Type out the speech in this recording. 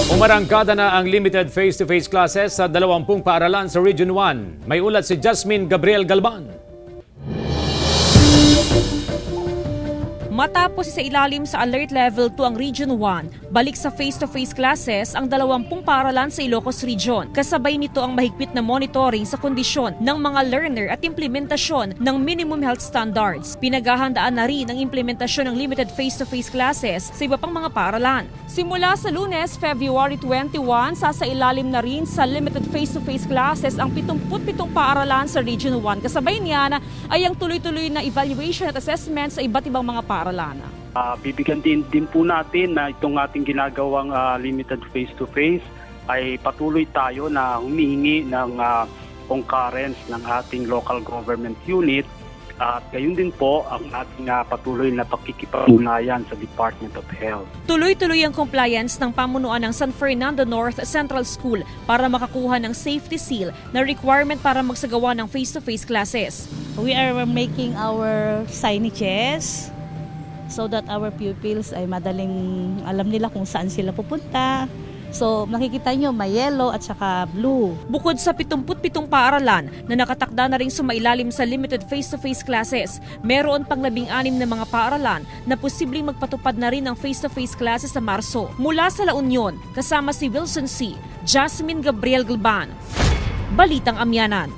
Umarangkada na ang limited face-to-face classes sa 20 paaralan sa Region 1. May ulat si Jasmine Gabriel Galban. Matapos sa ilalim sa Alert Level 2 ang Region 1, balik sa face-to-face classes ang 20 paaralan sa Ilocos Region. Kasabay nito ang mahigpit na monitoring sa kondisyon ng mga learner at implementasyon ng minimum health standards. Pinaghahandaan na rin ang implementasyon ng limited face-to-face classes sa iba pang mga paaralan. Simula sa Lunes, February 21, sasailalim na rin sa limited face-to-face classes ang 77 paaralan sa Region 1. Kasabay niyan ay ang tuloy-tuloy na evaluation at assessment sa iba't ibang mga paaralan. Bibigyan din po natin na itong ating ginagawang limited face-to-face ay patuloy tayo na humihingi ng concurrence ng ating local government unit at gayon din po ang ating patuloy na pakikipag-ugnayan sa Department of Health. Tuloy-tuloy ang compliance ng pamunuan ng San Fernando North Central School para makakuha ng safety seal na requirement para magsagawa ng face-to-face classes. We are making our signages so that our pupils ay madaling alam nila kung saan sila pupunta. So makikita nyo may yellow at saka blue. Bukod sa 77 paaralan na nakatakda na rin sumailalim sa limited face-to-face classes, meron pang 16 na mga paaralan na posibleng magpatupad na rin ng face-to-face classes sa Marso. Mula sa La Union, kasama si Wilson C., Jasmine Gabriel Galban, Balitang Amyanan.